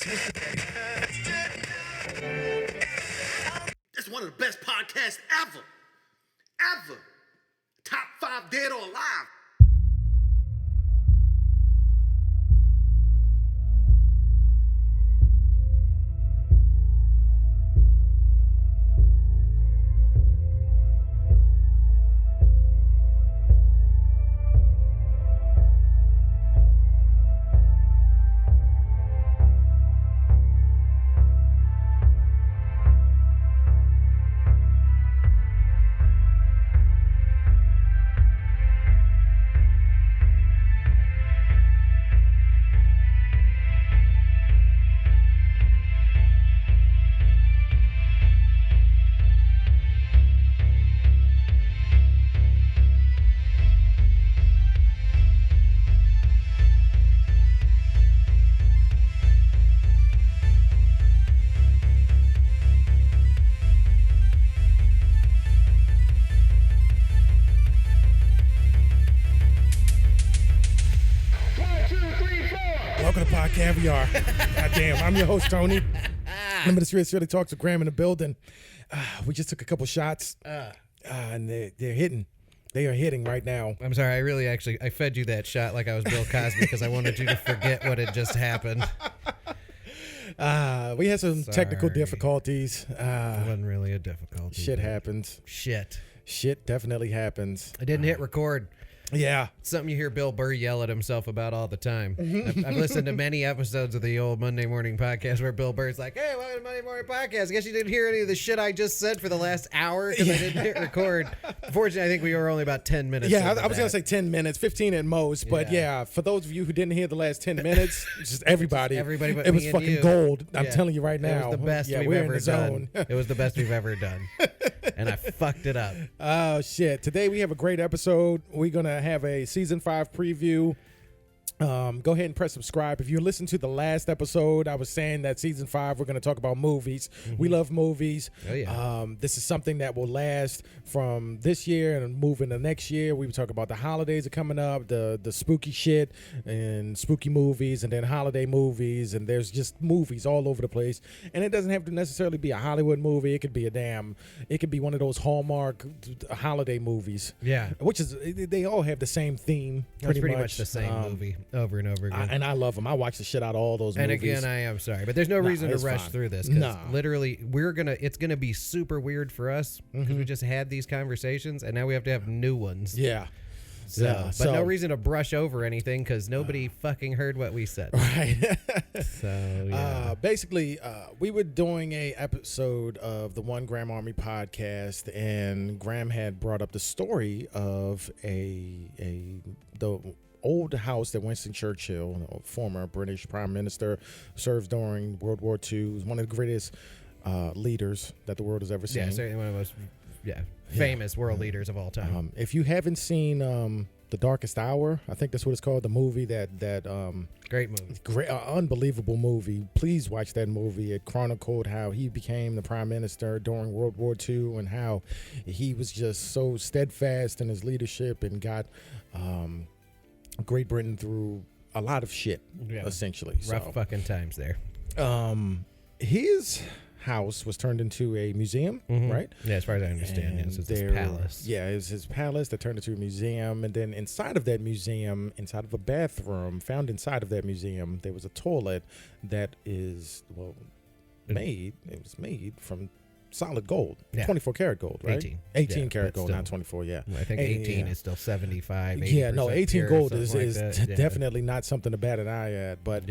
It's one of the best podcasts ever. Ever. Top 5 dead or alive. Welcome to Caviar. Goddamn, I'm your host, Tony. Remember this really talks to Graham in the building. We just took a couple shots, and they're hitting. They are hitting right now. I'm sorry, I fed you that shot like I was Bill Cosby because I wanted you to forget what had just happened. We had some technical difficulties. It wasn't really a difficulty. Shit happens. Shit definitely happens. I didn't hit record. Yeah. Something you hear Bill Burr yell at himself about all the time. I've listened to many episodes of the old Monday morning podcast where Bill Burr's like, hey, welcome to Monday morning podcast. I guess you didn't hear any of the shit I just said for the last hour because I didn't hit record. Fortunately, I think we were only about 10 minutes. Yeah, I was going to say 10 minutes, 15 at most. But yeah, for those of you who didn't hear the last 10 minutes, just everybody but it was me and fucking you. gold. I'm telling you right now. It was the best we've ever done. It was the best we've ever done. And I fucked it up. Oh, shit. Today we have a great episode. We're going to have a season 5 preview. Go ahead and press subscribe. If you listen to the last episode, I was saying that season 5 we're going to talk about movies. We love movies. Oh, yeah. This is something that will last from this year and move into next year. We talk about the holidays are coming up, the spooky shit and spooky movies, and then holiday movies, and there's just movies all over the place. And it doesn't have to necessarily be a Hollywood movie. It could be it could be one of those Hallmark holiday movies. Yeah. Which is, they all have the same theme. It's pretty much the same movie over and over again. And I love them. I watch the shit out of all those movies. And again, I am sorry, but there's no reason to rush through this because literally it's gonna be super weird for us because we just had these conversations and now we have to have new ones. Yeah. So no reason to brush over anything because nobody fucking heard what we said. Right. So yeah. Basically, we were doing a episode of the One Graham Army podcast, and Graham had brought up the story of the old house that Winston Churchill, former British Prime Minister, served during World War II, was one of the greatest leaders that the world has ever seen. Yeah, certainly one of the most famous world leaders of all time. If you haven't seen The Darkest Hour, I think that's what it's called, the movie that great movie. Great, unbelievable movie. Please watch that movie. It chronicled how he became the prime minister during World War II and how he was just so steadfast in his leadership and got Great Britain through a lot of shit, essentially. Rough fucking times there. His house was turned into a museum, right? Yeah, as far as I understand, it's his palace. Yeah, it was his palace that turned into a museum, and then inside of that museum, inside of a bathroom, found inside of that museum, there was a toilet that is made. It was made from solid gold, 24 karat gold, right? 18 karat gold, not 24. Yeah, I think 18 is still 75. 80% yeah, no, 18 pure, gold is like definitely not something to bat an eye at, but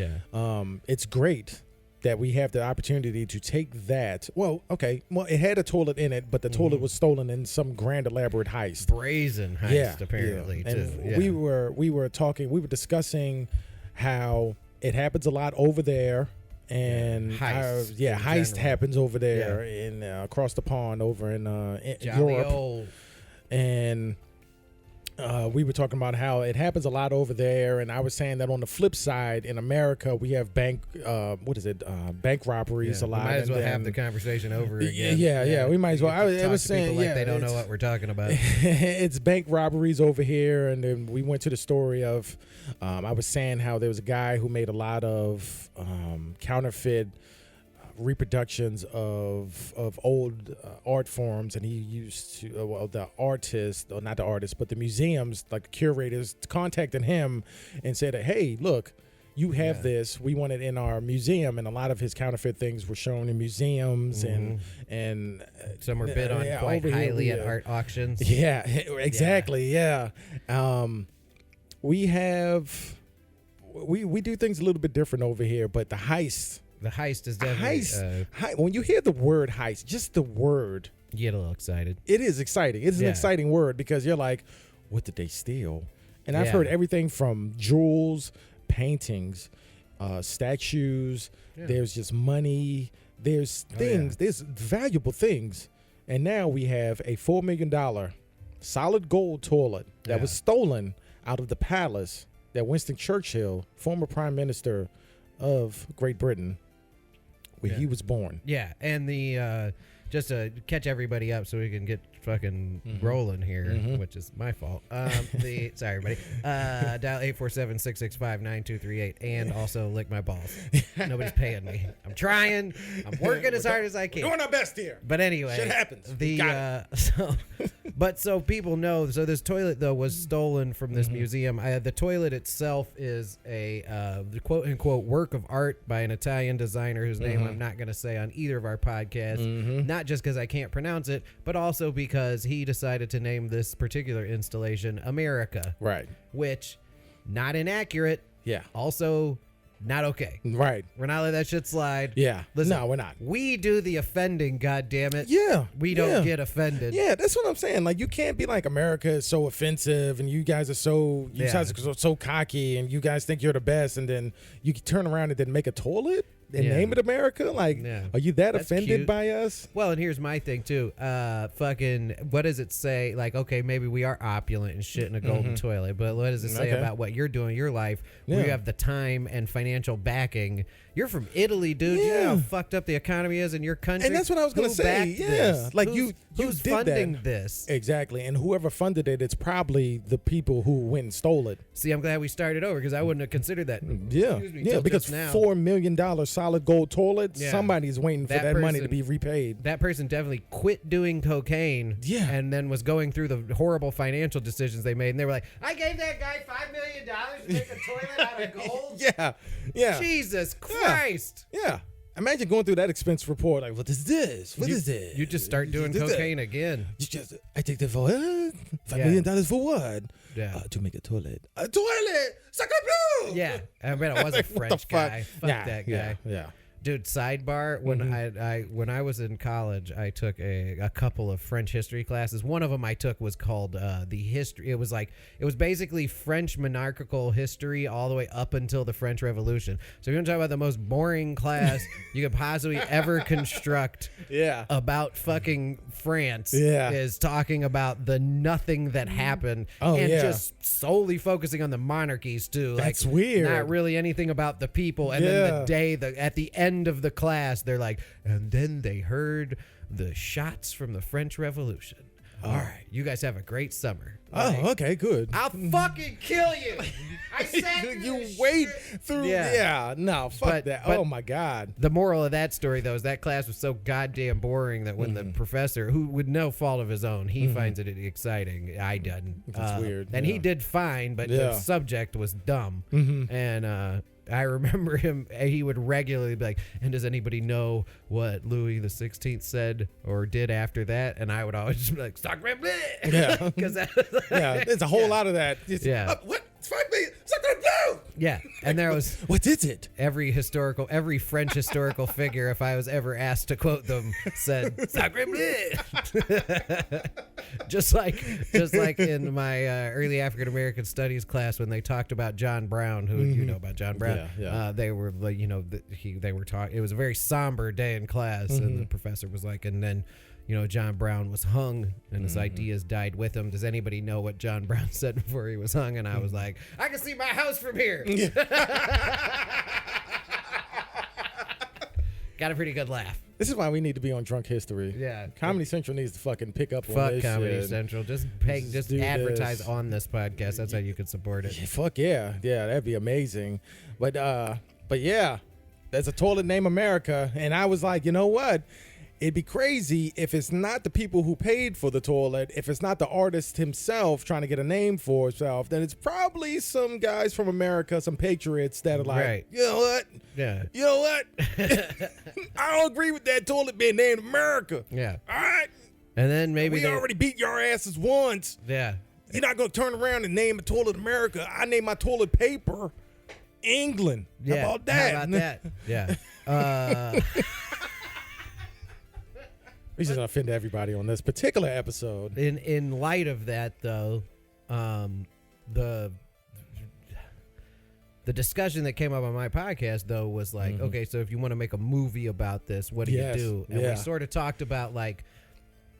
it's great that we have the opportunity to take that. Well, it had a toilet in it, but the toilet was stolen in some grand elaborate heist. Brazen heist, apparently, too. And we were discussing how it happens a lot over there. And heist happens over there in across the pond over in Europe. Old. And we were talking about how it happens a lot over there, and I was saying that on the flip side, in America, we have bank robberies a lot. We might as well and have the conversation over again. Yeah, we might as well. I was Talk to saying, people like they don't know what we're talking about. it's bank robberies over here, and then we went to the story of, I was saying how there was a guy who made a lot of counterfeit reproductions of old art forms, and he used to the artist, or not the artist, but the museums, like the curators, contacted him and said, hey, look, you have this, we want it in our museum. And a lot of his counterfeit things were shown in museums, and some were bid on quite highly at art auctions. Yeah, exactly. Yeah. We do things a little bit different over here, but the heist is definitely when you hear the word heist, just the word, you get a little excited. It is exciting. It's an exciting word, because you're like, what did they steal? And I've heard everything from jewels, paintings, statues. There's just money. There's things. There's valuable things. And now we have a $4 million solid gold toilet that was stolen out of the palace that Winston Churchill, former prime minister of Great Britain, where he was born. Yeah, and the just to catch everybody up so we can get fucking rolling here, which is my fault. Sorry everybody. Dial 847-665-9238 and also lick my balls. Nobody's paying me. I'm trying. I'm working as hard as I can. We're doing our best here. But anyway, shit happens. So people know. So this toilet though was stolen from this museum. The toilet itself is a quote unquote work of art by an Italian designer whose name I'm not going to say on either of our podcasts. Not just because I can't pronounce it, but also because he decided to name this particular installation America. Right. Which, not inaccurate. Yeah. Also, not okay. Right. We're not letting that shit slide. Yeah. Listen, no, we're not. We do the offending, goddammit. Yeah. We don't get offended. Yeah, that's what I'm saying. Like, you can't be like, America is so offensive, and you guys are so so cocky, and you guys think you're the best, and then you can turn around and then make a toilet and name it America. Like, are you that's offended cute. By us? Well, and here's my thing too. Fucking, what does it say? Like, okay, maybe we are opulent and shit in a golden toilet, but what does it say about what you're doing in your life where you have the time and financial backing? You're from Italy, dude. You know how fucked up the economy is in your country. And that's what I was going to say. Yeah. Like, who's funding this? Exactly. And whoever funded it, it's probably the people who went and stole it. See, I'm glad we started over, because I wouldn't have considered that. Yeah, because $4 million solid gold toilet, somebody's waiting for that money to be repaid. That person definitely quit doing cocaine and then was going through the horrible financial decisions they made. And they were like, I gave that guy $5 million to make a toilet out of gold? Yeah. Jesus Christ. Yeah. Imagine going through that expense report. Like, what is this? What is this? You just start doing cocaine again. I take that for $5 million for what? Yeah. To make a toilet. A toilet! Sacre bleu! Yeah. I bet it was a French guy. Fuck that guy. Yeah. Dude, sidebar, when I was in college, I took a couple of French history classes. One of them I took was called the history. It was basically French monarchical history all the way up until the French Revolution. So if you want to talk about the most boring class you could possibly ever construct about fucking France is talking about the nothing that happened just solely focusing on the monarchies too. That's like, weird. Not really anything about the people. And then the day at the end of the class, they're like, and then they heard the shots from the French Revolution. All right, you guys have a great summer. Like, okay, good. I'll fucking kill you. I said you wait through. No, fuck that. Oh my God. The moral of that story, though, is that class was so goddamn boring that when the professor, who with no fault of his own, he finds it exciting. I didn't. That's weird. And he did fine, but the subject was dumb. And I remember him, he would regularly be like, and does anybody know what Louis the 16th said or did after that? And I would always just be like, Sacre bleu! Yeah. There's a whole lot of that. What? Sacre bleu! Yeah. And there was... What is it? Every French historical figure, if I was ever asked to quote them, said, Sacre bleu! Just like in my early African American studies class when they talked about John Brown, who you know about John Brown. They were like, they were talking. It was a very somber day in class, and the professor was like, and then John Brown was hung and his ideas died with him. Does anybody know what John Brown said before he was hung? And I was like, I can see my house from here. Got a pretty good laugh. This is why we need to be on Drunk History. Yeah. Comedy Central needs to fucking pick up on Fuck this Comedy shit. Central. Just do advertise this. on this podcast. That's how you can support it. Yeah, fuck yeah. Yeah, that'd be amazing. But yeah, there's a toilet named America. And I was like, you know what? It'd be crazy if it's not the people who paid for the toilet, if it's not the artist himself trying to get a name for himself, then it's probably some guys from America, some patriots that are like, Right. you know what? Yeah. You know what? I don't agree with that toilet being named America. Yeah. All right? And then maybe We they already beat your asses once. Yeah. You're not going to turn around and name a toilet America. I name my toilet paper England. Yeah. How about that? How about that? Yeah. We just gonna offend everybody on this particular episode. In light of that, though, the discussion that came up on my podcast, though, was like, okay, so if you want to make a movie about this, what do Yes, you do? And yeah. we sort of talked about like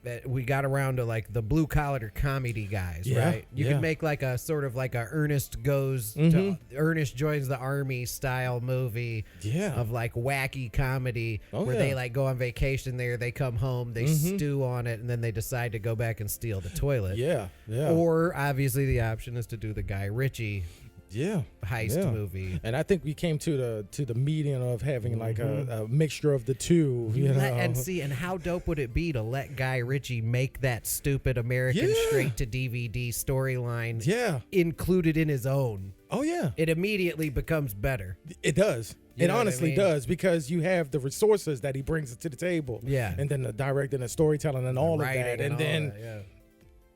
that we got around to like the blue collar comedy guys, Yeah, right? You yeah. could make like a sort of like a Ernest goes to Ernest joins the army style movie Yeah. of like wacky comedy where yeah. they like go on vacation there, they come home, they stew on it, and then they decide to go back and steal the toilet. Yeah, yeah, Or obviously the option is to do the Guy Ritchie yeah. heist yeah. movie. And I think we came to the median of having like a mixture of the two. You know? And how dope would it be to let Guy Ritchie make that stupid American Yeah. straight to DVD storyline Yeah. included in his own? Oh yeah. It immediately becomes better. It does. You It know what I honestly mean? does because you have the resources that he brings to the table. Yeah. And then the directing and storytelling and all of Writing that. And all then that, yeah.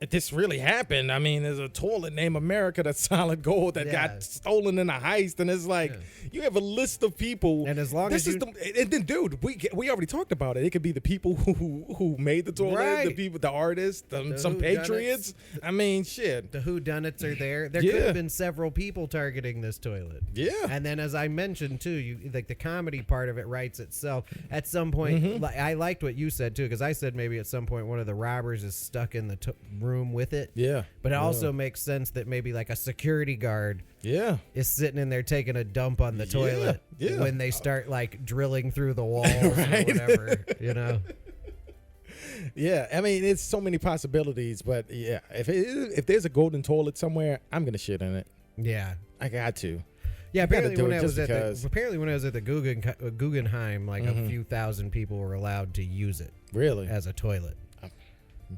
if this really happened, I mean, there's a toilet named America that's solid gold that Yeah. got stolen in a heist, and it's like you have a list of people. And as long this as is and then, dude, we already talked about it. It could be the people who made the toilet, the Right. people, the artists, some whodunits. patriots. I mean, shit. The whodunits are there. There Yeah. could have been several people targeting this toilet. Yeah. And then, as I mentioned too, you like the comedy part of it writes itself. At some point, I liked what you said too, because I said maybe at some point one of the robbers is stuck in the room with it. Yeah. But it also makes sense that maybe like a security guard Yeah. is sitting in there taking a dump on the toilet yeah. when they start like drilling through the walls or whatever, you know. Yeah. I mean, it's so many possibilities, but yeah, if there's a golden toilet somewhere, I'm gonna shit in it. Yeah. I got to. Yeah, gotta apparently do when it I just was because. when I was at the Guggenheim, like a few thousand people were allowed to use it Really? as a toilet.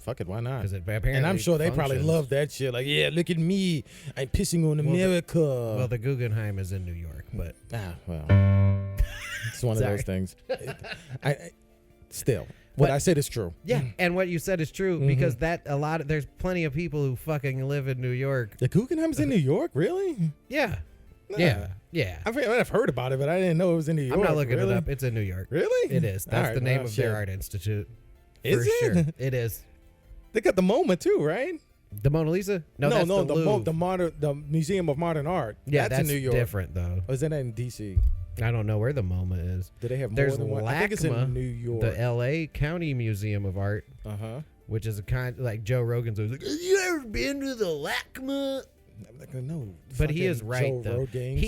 Fuck it, why not? 'Cause it apparently And I'm sure they probably functions. love that shit. Like, yeah, look at me. I'm pissing on America. Well, the Guggenheim is in New York, but well, it's one of Sorry. those things. Still, what I said is true. yeah. And what you said is true because there's plenty of people who fucking live in New York. The Guggenheim's in New York, really? Yeah. Nah. Yeah. I've heard about it, but I didn't know it was in New York. I'm not looking really? it up. It's in New York. Really? It is. That's All right, the name well, of shit. their art institute. Is for it? Sure. It is. They got the MoMA too, right? The Mona Lisa? No, that's the Louvre. the Museum of Modern Art. Yeah, that's in New York. different though. Or is that in DC? I don't know where the MoMA is. Do they have There's more than one? I think it's LACMA, in New York. the L.A. County Museum of Art, which is a kind like Joe Rogan's always like, "Have you ever been to the LACMA?" I'm not gonna know. But he is Fucking right Joe though. Rogan's?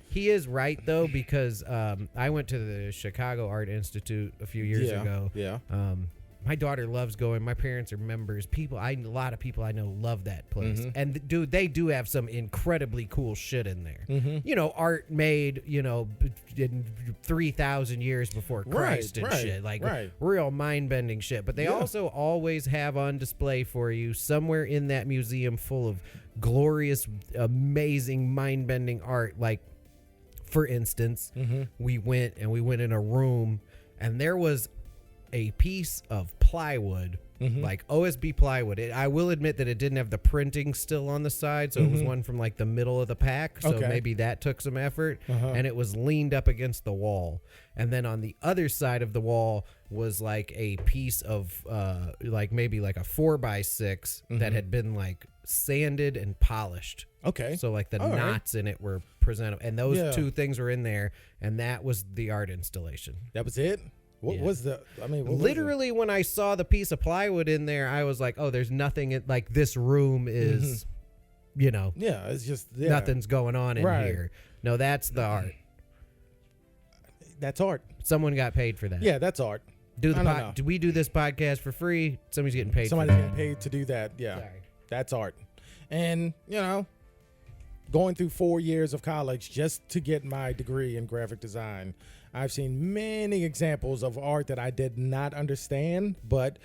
He is right though because I went to the Chicago Art Institute a few years ago. Yeah. My daughter loves going. My parents are members. A lot of people I know love that place. And dude, they do have some incredibly cool shit in there. You know, art made, in 3,000 years before Christ and shit. Like real mind-bending shit. But they also always have on display for you somewhere in that museum full of glorious, amazing, mind-bending art. Like, for instance, we went in a room and there was a piece of plywood, like OSB plywood. I will admit that it didn't have the printing still on the side, so it was one from like the middle of the pack, so maybe that took some effort, and it was leaned up against the wall. And then on the other side of the wall was like a piece of like maybe like a 4x6 that had been like sanded and polished. Okay. So like the All right. knots in it were presentable, and those Yeah. two things were in there, and that was the art installation. That was it. What Yeah. was the? I mean, what was Literally, when I saw the piece of plywood in there, I was like, "Oh, there's nothing. Like this room is, you know, it? Yeah, it's just nothing's going on in Right. here." No, that's the art. That's art. Someone got paid for that. Yeah, that's art. Do I don't know. do we do this podcast for free? Somebody's getting paid. Somebody's for that. getting paid to do that. Yeah, Sorry. that's art. And going through 4 years of college just to get my degree in graphic design, I've seen many examples of art that I did not understand, but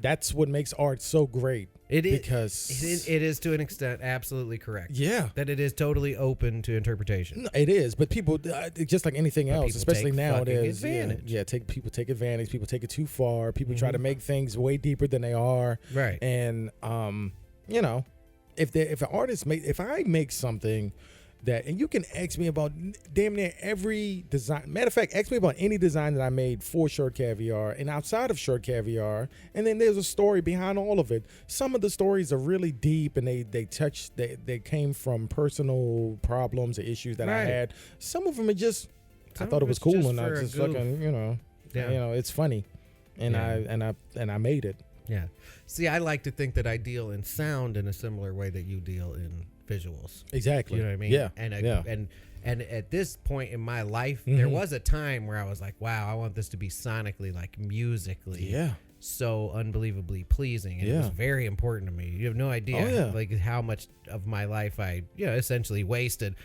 that's what makes art so great. It is because it is to an extent absolutely correct. yeah, That it is totally open to interpretation. no, it is. But people, just like anything else, people especially take nowadays, fucking advantage. yeah, people take advantage. People take it too far. People try to make things way deeper than they are. Right. And if an artist if I make something that, and you can ask me about damn near every design. Matter of fact, ask me about any design that I made for Shirt Caviar and outside of Shirt Caviar, and then there's a story behind all of it. Some of the stories are really deep, and they came from personal problems or issues that I Right. had. Some of them are just Some I thought of it was it's cool, just and I for a just goof. fucking Yeah. it's funny, and Yeah. I made it. Yeah. See, I like to think that I deal in sound in a similar way that you deal in visuals. Exactly. You know what I mean? Yeah. And at this point in my life, there was a time where I was like, wow, I want this to be sonically, like musically, Yeah. so unbelievably pleasing. And it was Yeah. very important to me. You have no idea, Oh, yeah. like how much of my life I, essentially wasted,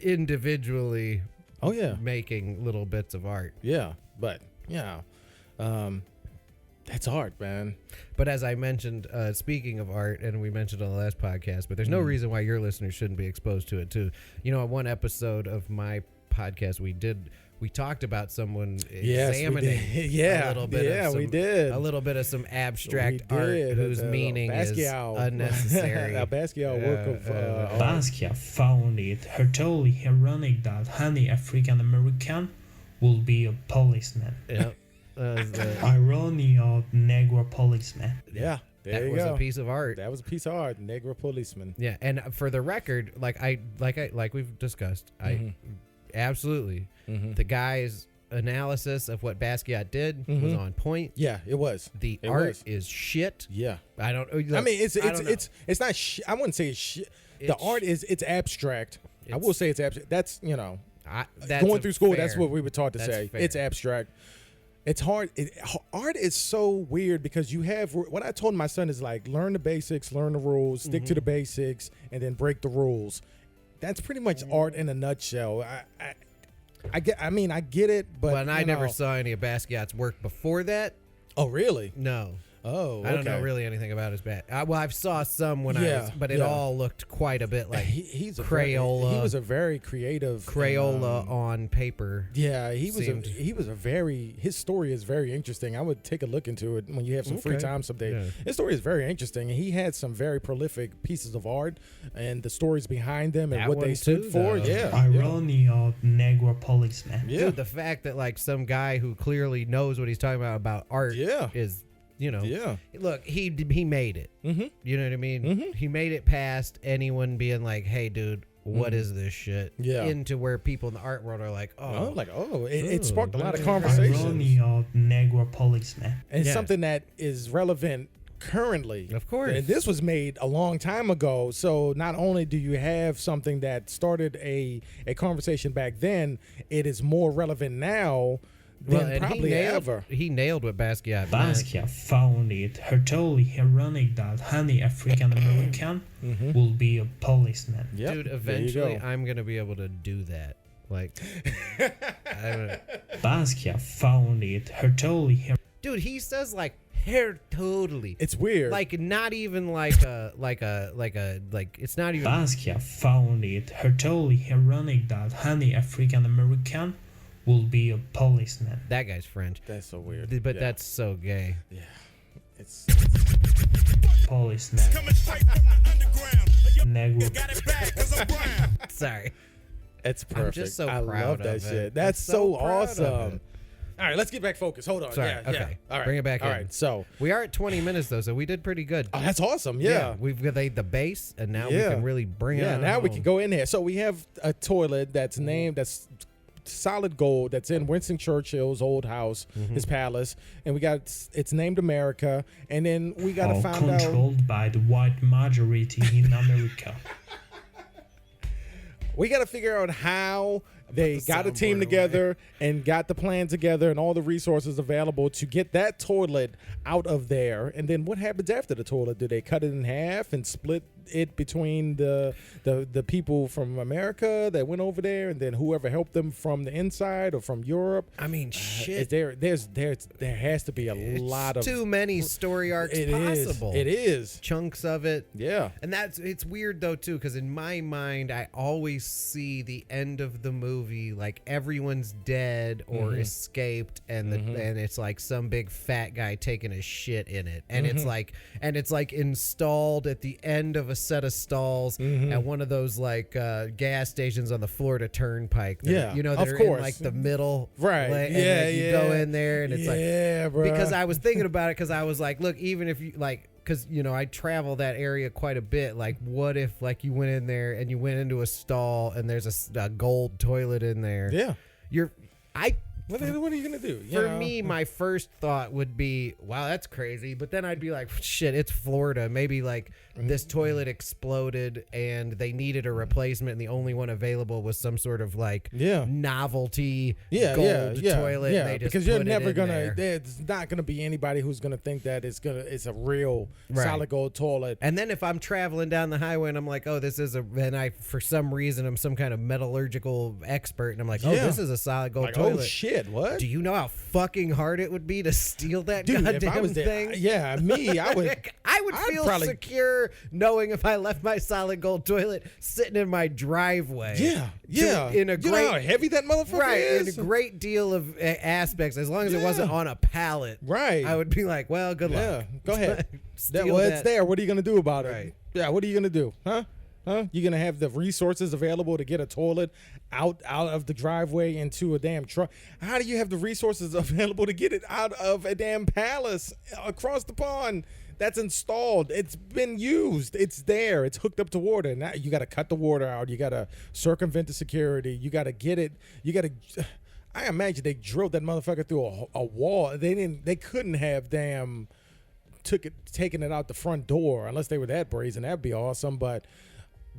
individually. Oh yeah. Making little bits of art. Yeah. But that's art, man. But as I mentioned, speaking of art, and we mentioned on the last podcast, but there's no reason why your listeners shouldn't be exposed to it too. On one episode of my podcast, we talked about someone examining Yeah. a little bit Yeah, of some, we did. a little bit of some abstract We art did. whose A meaning is Basquiat. unnecessary. A Basquiat work of art. Basquiat found it totally ironic that any African American will be a policeman. Yep. That Irony of Negro policeman. Yeah. There you was go. a piece of art. That was a piece of art. Negro policeman. Yeah, and for the record, like we've discussed, I absolutely the guy's analysis of what Basquiat did was on point. Yeah, it was. The It art was. is shit. Yeah. I don't. I mean, it's I don't know. it's not. I wouldn't say it's shit. The It's- art it's abstract. I It's- will say it's abstract. That's That's going a through school. fair- That's what we were taught to that's say. fair. It's abstract. It's hard. Art is so weird because you have what I told my son is like learn the basics, learn the rules, stick to the basics, and then break the rules. That's pretty much art in a nutshell. I get it, but Well, and I never saw any of Basquiat's work before that. Oh, really? No. Oh, I don't know okay. really anything about his bat. Well, I've saw some when I Yeah, was, but it yeah. all looked quite a bit like He's a Crayola. he was a very creative Crayola on paper. Yeah, he seemed- was a very, his story is very interesting. I would take a look into it when you have some free Okay. time someday. Yeah. His story is very interesting, and he had some very prolific pieces of art and the stories behind them and That what they one stood too, for. though. Yeah, Irony of Negro policeman. yeah, Dude, the fact that like some guy who clearly knows what he's talking about art Yeah. is, yeah. look, he made it. Mm-hmm. You know what I mean? Mhm. He made it past anyone being like, "Hey, dude, what is this shit?" Yeah. Into where people in the art world are like, Oh, "Oh, it sparked a lot of yeah. conversations, Irony of Negro policeman. and Yeah. something that is relevant currently. Of course. And this was made a long time ago. So not only do you have something that started a conversation back then, it is more relevant now than and probably ever. He nailed what Basquiat meant. Basquiat found it totally ironic that any African American will be a policeman. Yep, Dude, there you eventually go. I'm gonna be able to do that. Like, I don't, Basquiat found it totally dude, he says like hair totally. It's weird. Like not even like it's not even. Basquiat found it totally ironic that any African American will be a policeman. That guy's French, that's so weird. but Yeah. that's so gay. yeah. It's Policeman. Negro. Sorry. it's perfect. just so I proud love that of it. shit. That's I'm so so proud of awesome. it. All right, let's get back focused. Hold on. Sorry, Yeah, okay. yeah. All right. Bring it back All in. right. So, We are at 20 minutes though, so we did pretty good. oh, that's awesome. Yeah. we've got the base, and now we Yeah. can really bring it. Yeah, on now we home. can go in there. So we have a toilet that's named that's solid gold that's in Winston Churchill's old house, his palace, and it's named America, and then we got to find out. Controlled by the white majority in America. We got to figure out how they got a team together and got the plan together and all the resources available to get that toilet out of there. And then what happens after the toilet? Do they cut it in half and split it between the people from America that went over there, and then whoever helped them from the inside or from Europe? I mean, shit. There has to be a lot of too many story arcs possible. It is chunks of it. Yeah, and it's weird though too, because in my mind, I always see the end of the movie like everyone's dead or escaped, and and it's like some big fat guy taking a shit in it, and it's like installed at the end of a set of stalls at one of those like gas stations on the Florida Turnpike. That, you know, that of are course. in like the middle, right? Like, and you go in there, and it's bro. Because I was thinking about it, because I was like, look, even if you like, because you know I travel that area quite a bit. Like, what if like you went in there and you went into a stall and there's a gold toilet in there? Yeah, What are you gonna do? For me, my first thought would be, wow, that's crazy. But then I'd be like, shit, it's Florida. Maybe like this toilet exploded and they needed a replacement, and the only one available was some sort of like novelty gold toilet. Yeah, and they just because you're put it never in gonna. there. There's not gonna be anybody who's gonna think that it's a real solid gold toilet. And then if I'm traveling down the highway and I'm like, oh, this is and I for some reason I'm some kind of metallurgical expert, and I'm like, oh, this is a solid gold toilet. Oh shit. What? Do you know how fucking hard it would be to steal that Dude, goddamn if I was thing? there, I would. I'd feel secure knowing if I left my solid gold toilet sitting in my driveway. Yeah. In a you know how heavy that motherfucker is? In a great deal of aspects, as long as it wasn't on a pallet. Right. I would be like, well, good luck. Go ahead. Steal it's there. What are you gonna do about it? Right. Yeah. What are you gonna do? Huh? You gonna have the resources available to get a toilet out of the driveway into a damn truck? How do you have the resources available to get it out of a damn palace across the pond that's installed? It's been used. It's there. It's hooked up to water. Now you got to cut the water out. You got to circumvent the security. You got to get it. You got to. I imagine they drilled that motherfucker through a wall. They couldn't have taken it out the front door unless they were that brazen. That'd be awesome, but.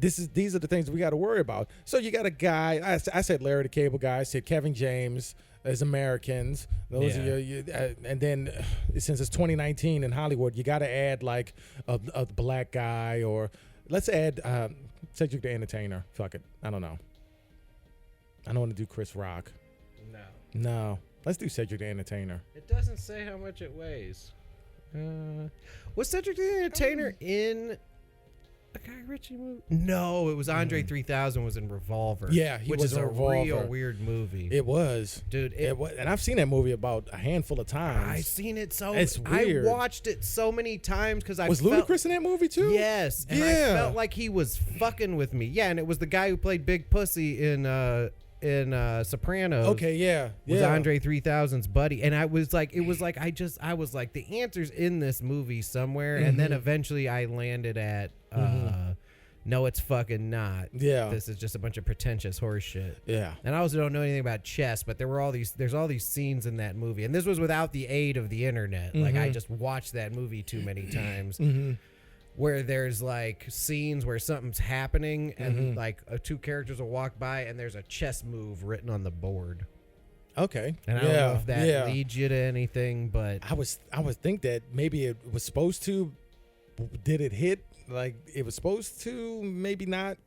These are the things we got to worry about. So you got a guy. I said Larry the Cable Guy. I said Kevin James as Americans. Those are and then since it's 2019 in Hollywood, you got to add like a black guy, or let's add Cedric the Entertainer. Fuck it. I don't know. I don't want to do Chris Rock. No. Let's do Cedric the Entertainer. It doesn't say how much it weighs. Was Cedric the Entertainer in a Guy Ritchie movie? No, it was Andre 3000 was in Revolver. Yeah, he which was is in a Revolver. real weird movie. It was, dude. It was, and I've seen that movie about a handful of times. I've seen it It's weird. I watched it so many times because I was Ludacris in that movie too. Yes, and I felt like he was fucking with me. Yeah, and it was the guy who played Big Pussy in Sopranos. Okay, was Andre 3000's buddy, and I was like, I was like, the answer's in this movie somewhere, and then eventually I landed at. No, it's fucking not. Yeah. This is just a bunch of pretentious horse shit. Yeah. And I also don't know anything about chess, but there's all these scenes in that movie. And this was without the aid of the internet. Like, I just watched that movie too many times. Where there's like scenes where something's happening and like two characters will walk by and there's a chess move written on the board. Okay. And I don't know if that leads you to anything, but I would think that maybe it was supposed to. Did it hit? Like it was supposed to, maybe not.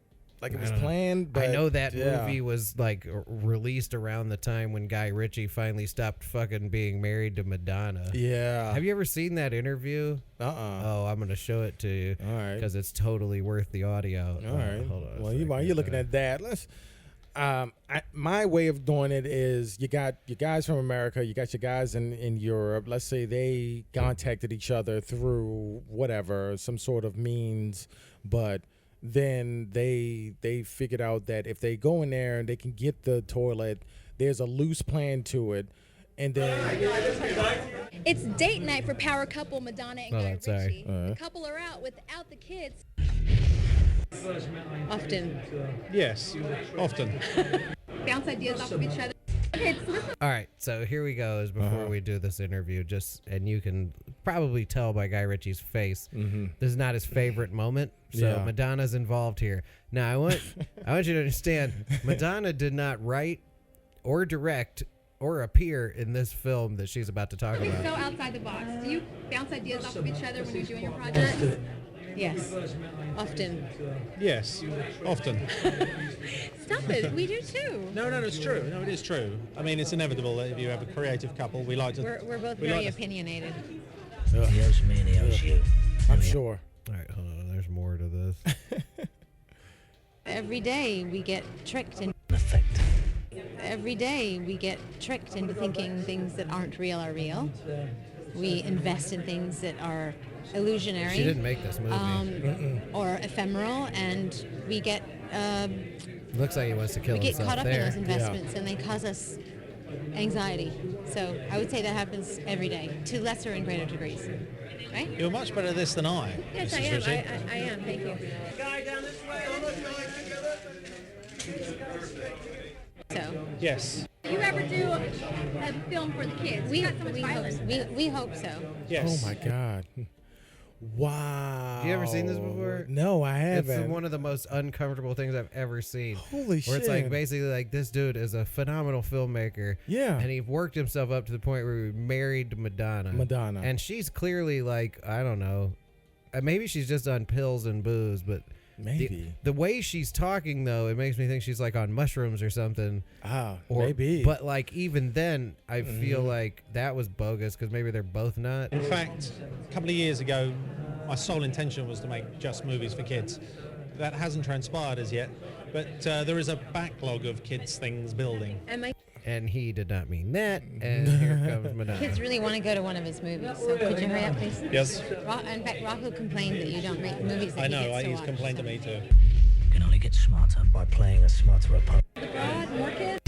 Like it was planned. But I know that movie was like released around the time when Guy Ritchie finally stopped fucking being married to Madonna. Yeah. Have you ever seen that interview? Oh, I'm gonna show it to you. All right. Because it's totally worth the audio. All right. Hold on. Well, while you're looking at that, let's. My way of doing it is you got your guys from America, you got your guys in Europe. Let's say they contacted each other through whatever, some sort of means, but then they figured out that if they go in there and they can get the toilet, there's a loose plan to it, and then it's date night for power couple Madonna and Guy sorry. Ritchie. The couple are out without the kids. Often. Yes, often. Bounce that ideas off of each other. Okay, so this All right, so here we go. Is before we do this interview, and you can probably tell by Guy Ritchie's face, this is not his favorite moment. So Yeah. Madonna's involved here. Now I want you to understand, Madonna did not write or direct or appear in this film that she's about to talk is about. so outside the box. Do you bounce ideas off of each other when you're doing your projects? Yes, often. Yes, often. Stop it. We do too. No, it's true. No, it is true. I mean, it's inevitable that if you have a creative couple, we like to. We're both we very like to- opinionated. He owes me and he owes you. I'm sure. All right, hold on. There's more to this. Every day we get tricked in. Effect. Every day we get tricked into thinking things that aren't real are real. We invest in things that are illusionary. She didn't make this movie. Or ephemeral, and we get Looks like he wants to kill we get himself caught up there. in those investments, and they cause us anxiety. So I would say that happens every day, to lesser and greater degrees. Right? You're much better at this than I. Yes, Mrs. I am. Ritchie. I am. Thank you. So Yes. Do you ever do a film for the kids? we Not so much violence. we hope so. Yes. Oh my God. Wow. You ever seen this before? No, I It's haven't. one of the most uncomfortable things I've ever seen. Holy shit. Where it's like basically like this dude is a phenomenal filmmaker. Yeah. And he worked himself up to the point where he married Madonna. Madonna. And she's clearly like, I don't know. Maybe she's just on pills and booze, but Maybe. the way she's talking though, it makes me think she's like on mushrooms or something. Or, maybe. But like even then, I feel like that was bogus because maybe they're both not. In fact, a couple of years ago, my sole intention was to make just movies for kids. That hasn't transpired as yet, but there is a backlog of kids things building. And my And he did not mean that. And here comes Madonna. kids really want to go to one of his movies. So could you hurry up, please? Yes. In fact, Rocco complained that you don't make movies that I he know. gets to He's watch. complained to me too. You can only get smarter by playing a smarter opponent. The Broad, more kids?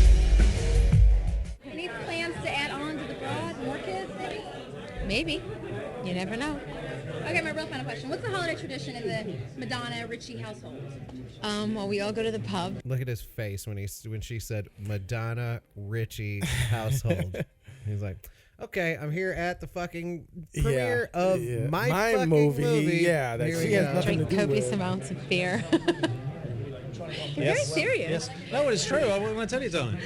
Any plans to add on to the Broad, more kids, maybe? Maybe. You never know. Okay, my real final question. What's the holiday tradition in the Madonna-Ritchie household? Well, we all go to the pub. Look at his face when she said Madonna Ritchie household. He's like, okay, I'm here at the fucking premiere of my fucking movie. Yeah, that Here she we has go. nothing to Drink do copious with. amounts of beer. You're Yes. very serious. Yes. No, it's true. I want to tell you something.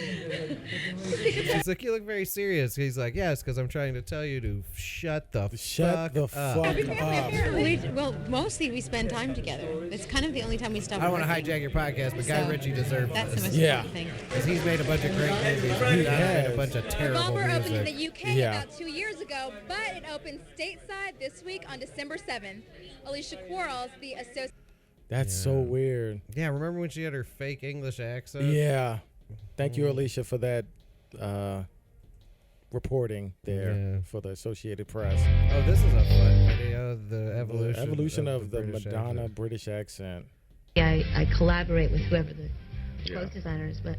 She's like, you look very serious. He's like, yes, because I'm trying to tell you to shut the Shut the up. fuck up. Well, mostly we spend time together. It's kind of the only time we stop. I don't want to working. hijack your podcast, but Guy So, Ritchie deserves That's the this. most Yeah. important thing. Because he's made a bunch of great movies. And Madonna's made a has. bunch of terrible Revolver opened in music. the UK Yeah. about 2 years ago, but it opened stateside this week on December 7th. Alicia Quarles, the associate. That's so weird. Yeah, remember when she had her fake English accent? Yeah. Thank you, Alicia, for that reporting there Yeah. for the Associated Press. Oh, this is a fun video. The evolution, Evolution of the British Madonna accent. British accent. I collaborate with whoever the clothes designer is, but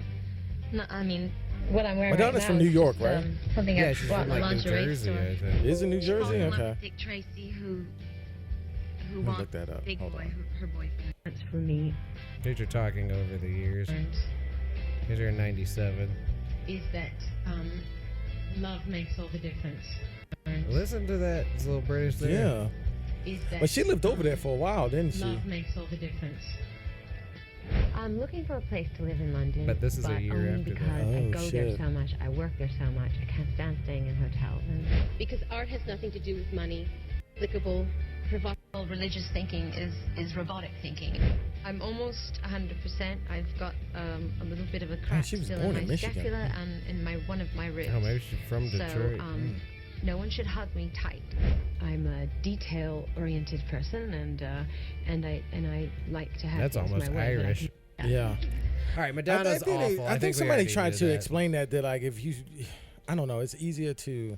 no, I mean, what I'm wearing Madonna's right from now New is York, just, right? Something Yeah, I she's bought from in a like New lingerie Jersey, store. I think. Is it New Jersey? Falling in love Okay. with Dick Tracy, who Let me wants look that up. Big Hold Boy, on. her boyfriend. That's for me. These are talking over the years. These are in 97. Is that love makes all the difference. Listen to that little British there. Yeah. Is that But she lived over there for a while, didn't she? love makes all the difference. I'm looking for a place to live in London. But this is a year only after that. because I Oh, go there shit. so much, I work there so much, I can't stand staying in hotels. Because art has nothing to do with money. Applicable, provocative, religious thinking is robotic thinking. I'm almost 100%. I've got a little bit of a crack she was still born in in my Michigan. scapula and in one of my ribs. Oh, maybe she's from Detroit. So, no one should hug me tight. I'm a detail-oriented person, and I like to have That's things almost my way, but I Irish. can- Yeah. All right, Madonna's awful. I think we somebody already tried knew to that. explain that like if you, I don't know, it's easier to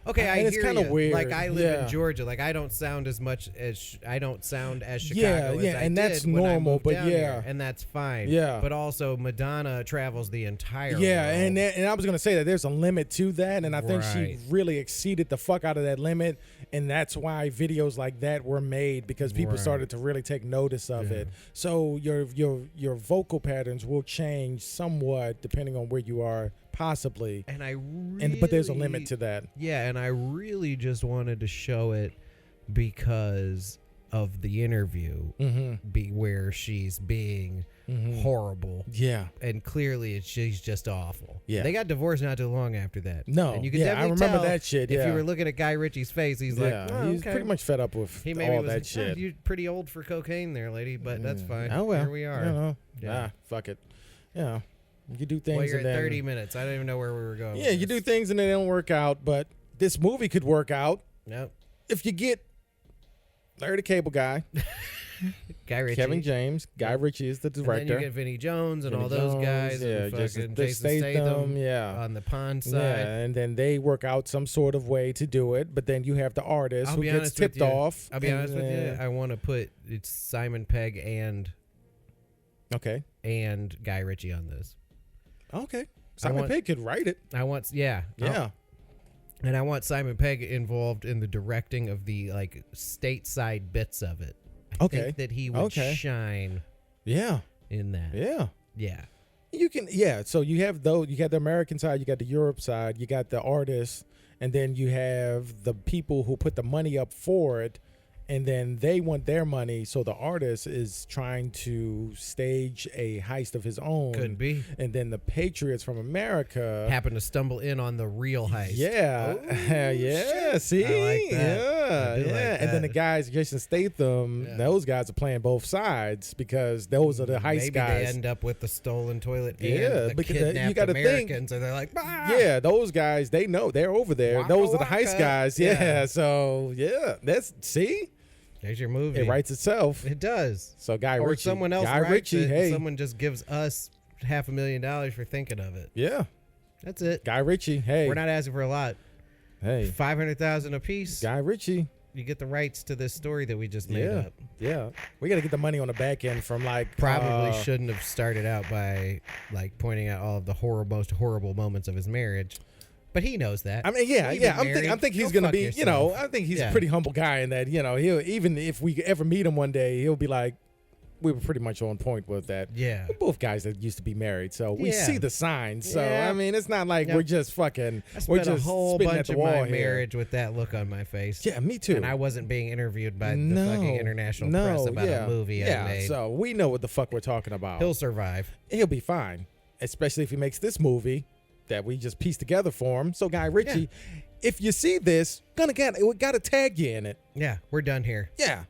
Okay, I and it's hear kind of you. weird. Like I live Yeah. in Georgia. Like I don't sound as much as I don't sound as Chicago Yeah, as yeah, I and did that's when I normal, moved but down yeah. here, and that's fine. Yeah. But also Madonna travels the entire Yeah, world. and I was gonna say that there's a limit to that, and I think she Right. really exceeded the fuck out of that limit, and that's why videos like that were made because people Right. started to really take notice of it. So your vocal patterns will change somewhat depending on where you are, possibly. And I really, But there's a limit to that. Yeah, and I really just wanted to show it because of the interview, where she's being horrible. Yeah. And clearly she's just awful. Yeah. They got divorced not too long after that. No, and you can yeah, I definitely remember tell that shit, If yeah. you were looking at Guy Ritchie's face, he's Yeah, like, oh, he's okay. pretty much fed up with He maybe all was that like, shit. You're pretty old for cocaine there, lady, but that's fine. Oh well, Here we are. You know, Yeah. fuck it. You do things. Well, you're and at then, 30 minutes. I don't even know where we were going. Yeah, you do things and they don't work out, but this movie could work out Nope. if you get Larry the Cable Guy, Guy Ritchie. Kevin James, Guy Ritchie is the And then director. you get Vinnie Jones and Vinnie all those Jones, guys. yeah, and Jason fucking Jason Statham. yeah. On the pond side. Yeah, and then they work out some sort of way to do it, but then you have the artist I'll who be gets honest tipped with you. off. I'll be and, honest with you. I want to put it's Simon Pegg and Guy Ritchie on this. Okay. Simon Pegg could write it. I want, yeah. And I want Simon Pegg involved in the directing of the like stateside bits of it. I think that he would shine. Yeah. In that. Yeah. Yeah. You can, so you have you got the American side, you got the Europe side, you got the artists, and then you have the people who put the money up for it, and then they want their money, so the artist is trying to stage a heist of his own. Could be. And then the patriots from America happen to stumble in on the real heist. Yeah. Yeah. See? I like that. Yeah. I do like And then the that. guys, Jason Statham, those guys are playing both sides because those are the heist Maybe guys. they end up with the stolen toilet Yeah, and the because kidnapped you gotta think- Americans, and they're like, bah! Yeah, those guys, they know they're over there. Waka Those are the heist waka. guys. Yeah. So see, there's your movie. it writes itself. It does. So Guy Or Ritchie, someone else Guy writes Ritchie, it, hey, and someone just gives us $500,000 for thinking of it. yeah, That's it. Guy Ritchie, hey, We're not asking for a lot. hey, $500,000 a piece. Guy Ritchie. You get the rights to this story that we just made Yeah, up. yeah. We got to get the money on the back end from like Probably shouldn't have started out by like pointing out all of the most horrible moments of his marriage, but he knows that. I mean, yeah. We've been I think married. he's Go gonna fuck be. yourself. I think he's Yeah. a pretty humble guy in that. He'll even if we ever meet him one day, he'll be like, we were pretty much on point with that. Yeah. We're both guys that used to be married, so we Yeah. see the signs. So Yeah. I mean, it's not like Yep. we're just fucking. I We're spent a just whole spitting at bunch the of wall my here. marriage with that look on my face. Yeah, me too. And I wasn't being interviewed by the fucking international press about a movie I made. So we know what the fuck we're talking about. He'll survive. He'll be fine, especially if he makes this movie that we just pieced together for him. So Guy Ritchie, if you see this, we gotta tag you in it. Yeah, we're done here. Yeah.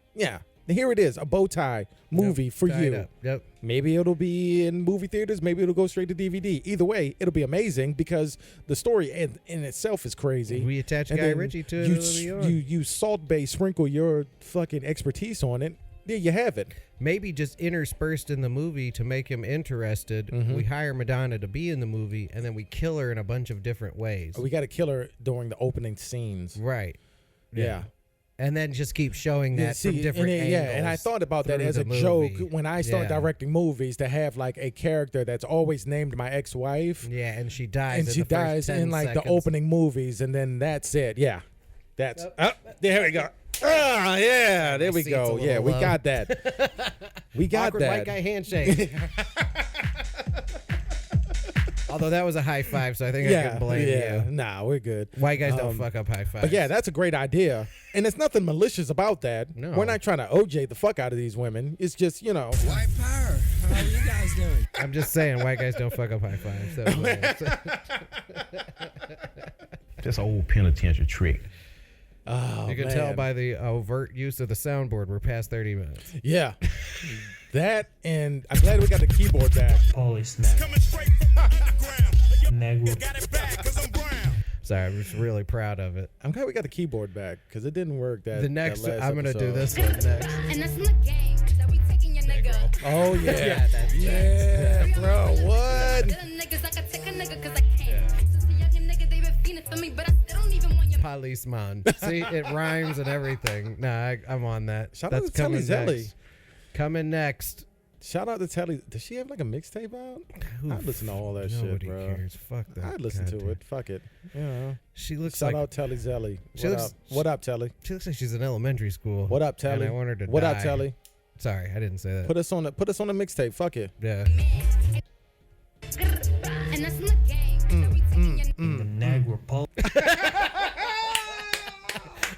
Here it is, a bow tie movie for tied you. up. Yep. Maybe it'll be in movie theaters. Maybe it'll go straight to DVD. Either way, it'll be amazing because the story in itself is crazy. We attach And Guy then Ritchie to it. It'll be on. you Salt Bay sprinkle your fucking expertise on it. There you have it. Maybe just interspersed in the movie to make him interested. Mm-hmm. We hire Madonna to be in the movie, and then we kill her in a bunch of different ways. We got to kill her during the opening scenes. Right. Yeah. And then just keep showing that from different angles. Yeah, and I thought about that through as the a movie. joke when I started directing movies, to have like a character that's always named my ex-wife. Yeah, and she dies. And in she the first dies 10 in like seconds. the opening movies, and then that's it. Yeah, that's there we go. Ah, yeah, there we seat's a go. little Yeah, we low. got that. We got Awkward that. white guy handshake. Although that was a high five, so I think I can blame you. Nah, we're good. White guys don't fuck up high fives. But yeah, that's a great idea, and there's nothing malicious about that. No. We're not trying to OJ the fuck out of these women. It's just White power. How are you guys doing? I'm just saying, white guys don't fuck up high fives. Just an old penitentiary trick. Oh, You can man. tell by the overt use of the soundboard, we're past 30 minutes. Yeah. That, and I'm glad we got the keyboard back. Polysnap. Negro. Sorry, I'm just really proud of it. I'm glad we got the keyboard back because it didn't work that. The next, that last I'm going to do episode. this one next. And that's in the game that we taking your nigga. Oh yeah, Yeah, that's yeah, bro. What? Niggas, I can take a nigga 'cause I can't. Since a young nigga, they been fiending for me, but I still don't even want your Talisman. See, it rhymes and everything. Nah, I'm on that. Shout That's out to Telly coming Zelly. next. Coming next. Shout out to Telly. Does she have like a mixtape out? I'd listen to all that shit, Nobody bro. cares. Fuck that. I'd listen to goddamn- it. Fuck it. You know. She looks Shout like out Telly Zelly. She What looks- up? What up, Telly? she looks like she's in elementary school. What up, Telly? And I want her to What die. up, Telly? Sorry, I didn't say that. Put us on the mixtape. Fuck it. Yeah. The Niagara Pole.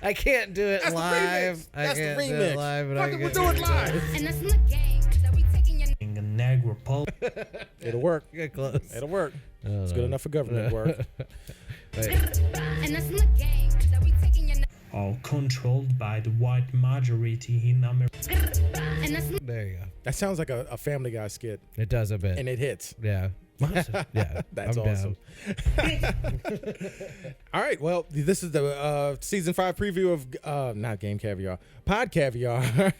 I can't do it That's the live. remix. I That's the can't do remix. it live. But Fuck I it, we'll can do it live. In the Niagara Pole. It'll work. Get close. It'll work. It's good enough for government work. All controlled by the white majority in America. There you go. That sounds like a Family Guy skit, It does a bit. and it hits. Yeah. Yeah. That's I'm awesome. All right. Well, this is the season 5 preview of not Game Caviar, Pod Caviar.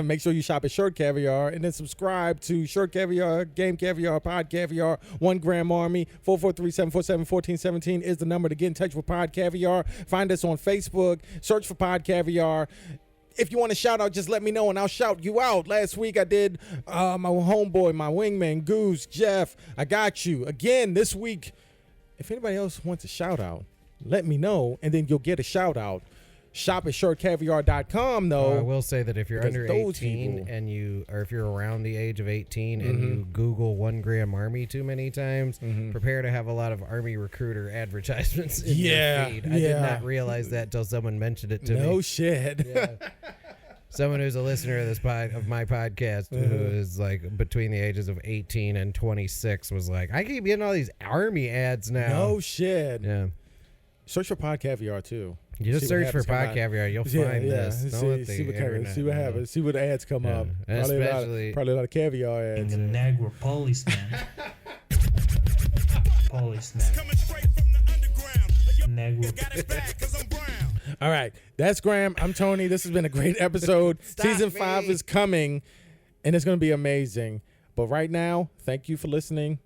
Make sure you shop at Short Caviar and then subscribe to Short Caviar, Game Caviar, Pod Caviar, 1 Gram Army. 443-747-1417 is the number to get in touch with Pod Caviar. Find us on Facebook. Search for Pod Caviar. If you want to shout out, just let me know and I'll shout you out. Last week I did my homeboy, my wingman, Goose, Jeff. I got you. Again, this week, if anybody else wants a shout out, let me know and then you'll get a shout out. Shop at shortcaviar.com though. I will say that if you're because under those 18 people- and or if you're around the age of 18 and you Google 1 Gram Army too many times, prepare to have a lot of Army recruiter advertisements in your feed. I did not realize that till someone mentioned it to me. No shit. Yeah. Someone who's a listener of this of my podcast who is like between the ages of 18 and 26 was like, I keep getting all these Army ads now. No shit. Yeah. Search for Pod Caviar too. You just See what search for happens, come Pod on. Caviar. You'll find this. Don't let the See what internet know. happens. See what ads come up. And Probably a lot of caviar In ads. the Niagara policeman. Policeman. Niagara. All right. That's Graham. I'm Tony. This has been a great episode. Season 5 is coming, and it's going to be amazing. But right now, thank you for listening.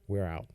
We're out.